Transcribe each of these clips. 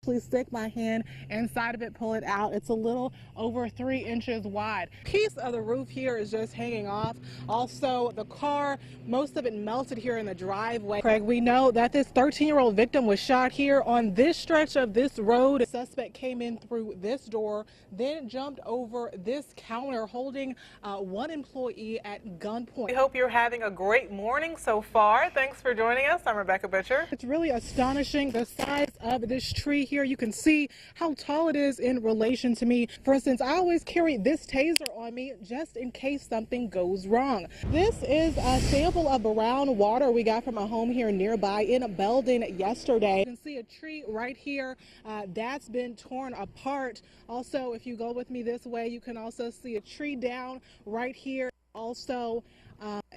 Stick my hand inside of it, pull it out. It's a little over 3 inches wide. Piece of the roof here is just hanging off. Also, the car, most of it melted here in the driveway. Craig, we know that this 13-year-old victim was shot here on this stretch of this road. The suspect came in through this door, then jumped over this counter, holding one employee at gunpoint. We hope you're having a great morning so far. Thanks for joining us. I'm Rebecca Butcher. It's really astonishing the size of this tree here. You can see how tall it is in relation to me. For instance, I always carry this taser on me just in case something goes wrong. This is a sample of brown water we got from a home here nearby in Belden yesterday. You can see a tree right here that's been torn apart. Also, if you go with me this way, you can also see a tree down right here. Also,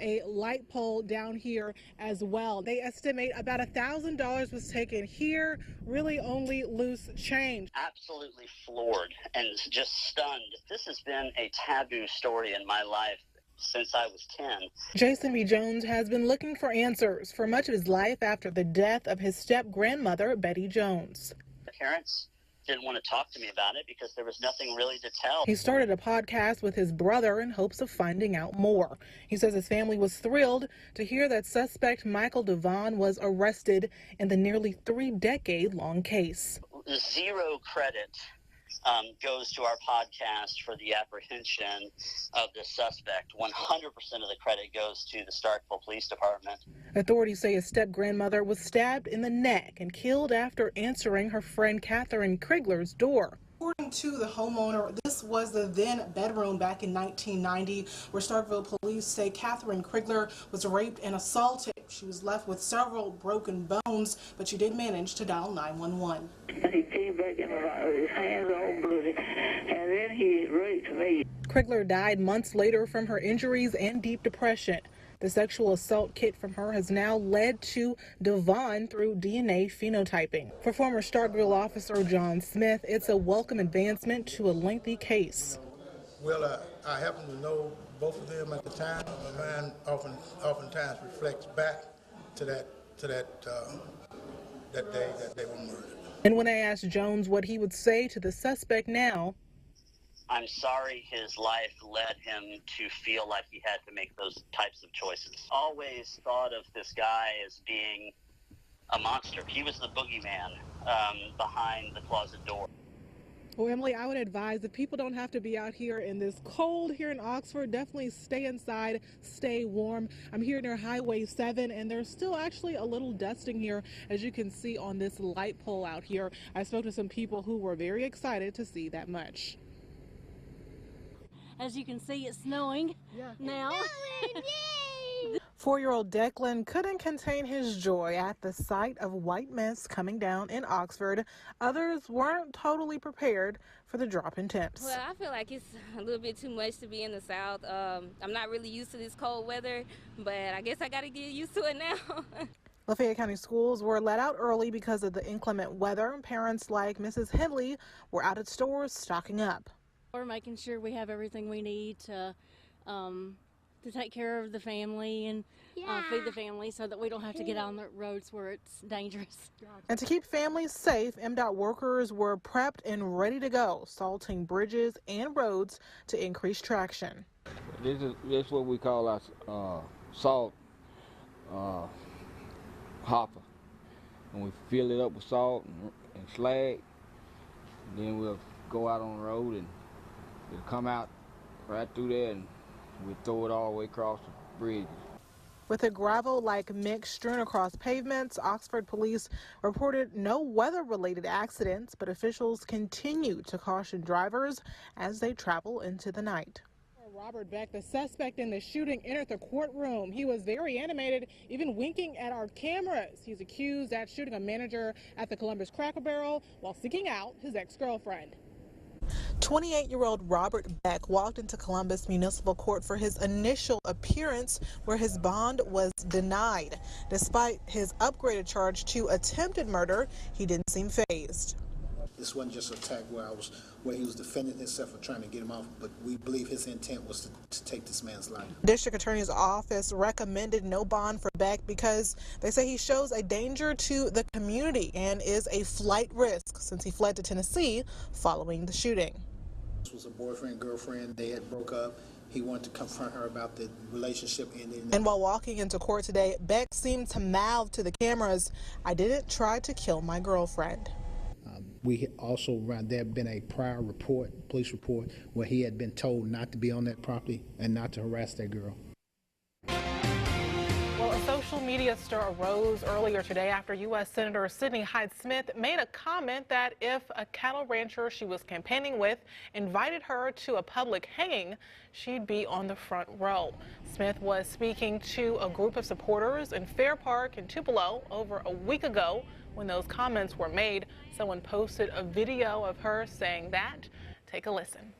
a light pole down here as well. They estimate about $1,000 was taken here, really only loose change. Absolutely floored and just stunned. This has been a taboo story in my life since I was 10. Jason B. Jones has been looking for answers for much of his life after the death of his step-grandmother, Betty Jones. Parents didn't want to talk to me about it because there was nothing really to tell. He started a podcast with his brother in hopes of finding out more. He says his family was thrilled to hear that suspect Michael Devon was arrested in the nearly 3-decade-long case. Zero credit goes to our podcast for the apprehension of the suspect. 100% of the credit goes to the Starkville Police Department. Authorities say his step-grandmother was stabbed in the neck and killed after answering her friend Catherine Krigler's door. According to the homeowner, this was the then bedroom back in 1990, where Starkville police say Catherine Krigler was raped and assaulted. She was left with several broken bones, but she did manage to dial 911. He came back in his hands all bloody, and then he raped me. Krigler died months later from her injuries and deep depression. The sexual assault kit from her has now led to Devon through DNA phenotyping. For former Starkville officer John Smith, it's a welcome advancement to a lengthy case. Well, I happen to know both of them at the time. My mind oftentimes reflects back to that day that they were murdered. And when I asked Jones what he would say to the suspect now, I'm sorry his life led him to feel like he had to make those types of choices. Always thought of this guy as being a monster. He was the boogeyman behind the closet door. Well, Emily, I would advise that people don't have to be out here in this cold here in Oxford. Definitely stay inside, stay warm. I'm here near Highway 7, and there's still actually a little dusting here, as you can see on this light pole out here. I spoke to some people who were very excited to see that much. As you can see, it's snowing now. 4-year-old Declan couldn't contain his joy at the sight of white mist coming down in Oxford. Others weren't totally prepared for the drop in temps. Well, I feel like it's a little bit too much to be in the South. I'm not really used to this cold weather, but I guess I got to get used to it now. Lafayette County schools were let out early because of the inclement weather. Parents like Mrs. Henley were out at stores stocking up. We're making sure we have everything we need to take care of the family and feed the family so that we don't have to get on the roads where it's dangerous. And to keep families safe, MDOT workers were prepped and ready to go, salting bridges and roads to increase traction. This is what we call our salt hopper. And we fill it up with salt and slag, and then we'll go out on the road and it'll come out right through there, and we throw it all the way across the bridge. With a gravel-like mix strewn across pavements, Oxford police reported no weather-related accidents, but officials continue to caution drivers as they travel into the night. Robert Beck, the suspect in the shooting, entered the courtroom. He was very animated, even winking at our cameras. He's accused at shooting a manager at the Columbus Cracker Barrel while seeking out his ex-girlfriend. 28-year-old Robert Beck walked into Columbus Municipal Court for his initial appearance, where his bond was denied. Despite his upgraded charge to attempted murder, he didn't seem fazed. This wasn't just an attack where he was defending himself or trying to get him off, but we believe his intent was to take this man's life. District Attorney's Office recommended no bond for Beck because they say he shows a danger to the community and is a flight risk since he fled to Tennessee following the shooting. This was a boyfriend, girlfriend. They had broke up. He wanted to confront her about the relationship ending. And while walking into court today, Beck seemed to mouth to the cameras, "I didn't try to kill my girlfriend." We also, there had been a prior police report, where he had been told not to be on that property and not to harass that girl. Well, a social media stir arose earlier today after U.S. Senator Sidney Hyde-Smith made a comment that if a cattle rancher she was campaigning with invited her to a public hanging, she'd be on the front row. Smith was speaking to a group of supporters in Fair Park in Tupelo over a week ago. When those comments were made, someone posted a video of her saying that. Take a listen.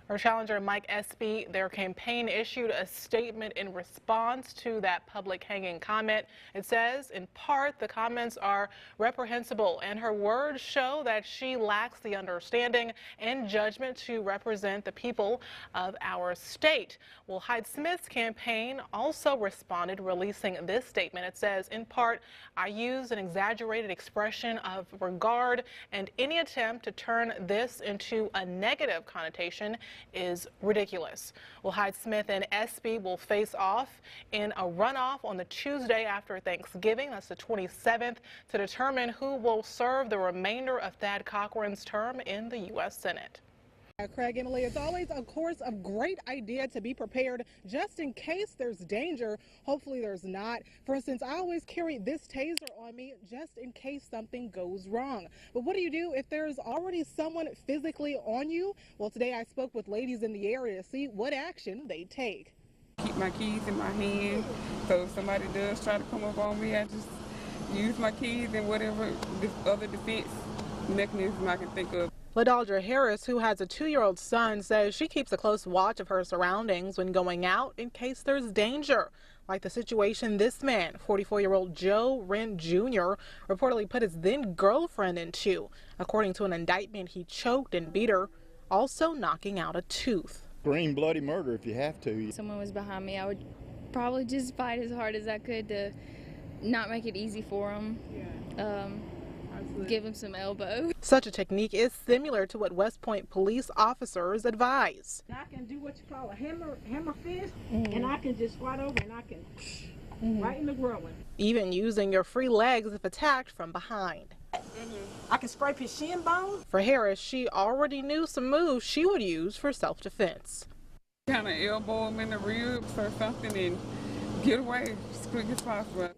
Her challenger, Mike Espy, their campaign issued a statement in response to that public hanging comment. It says, in part, the comments are reprehensible, and her words show that she lacks the understanding and judgment to represent the people of our state. Well, Hyde-Smith's campaign also responded, releasing this statement. It says, in part, I used an exaggerated expression of regard, and any attempt to turn this into a negative connotation is ridiculous. Well, Hyde-Smith and Espy will face off in a runoff on the Tuesday after Thanksgiving. That's the 27th, to determine who will serve the remainder of Thad Cochran's term in the U.S. Senate. Craig, Emily, it's always a course of great idea to be prepared just in case there's danger. Hopefully there's not. For instance, I always carry this taser on me just in case something goes wrong. But what do you do if there's already someone physically on you? Well, today I spoke with ladies in the area to see what action they take. Keep my keys in my hand, so if somebody does try to come up on me, I just use my keys and whatever other defense mechanism I can think of. LaDaldra Harris, who has a 2-year-old son, says she keeps a close watch of her surroundings when going out in case there's danger. Like the situation this man, 44-year-old Joe Wren Jr., reportedly put his then girlfriend into. According to an indictment, he choked and beat her, also knocking out a tooth. Scream bloody murder if you have to. If someone was behind me, I would probably just fight as hard as I could to not make it easy for them. Give him some elbow. Such a technique is similar to what West Point police officers advise. I can do what you call a hammer fist, and I can just squat over and I can right in the groin. Even using your free legs if attacked from behind. I can scrape his shin bone. For Harris, she already knew some moves she would use for self-defense. Kind of elbow him in the ribs or something and get away as quick as possible.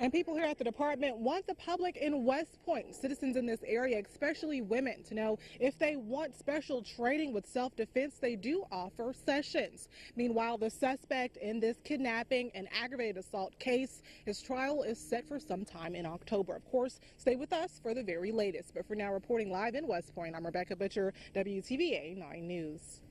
And people here at the department want the public in West Point, citizens in this area, especially women, to know if they want special training with self-defense, they do offer sessions. Meanwhile, the suspect in this kidnapping and aggravated assault case, his trial is set for sometime in October. Of course, stay with us for the very latest. But for now, reporting live in West Point, I'm Rebecca Butcher, WTVA 9 News.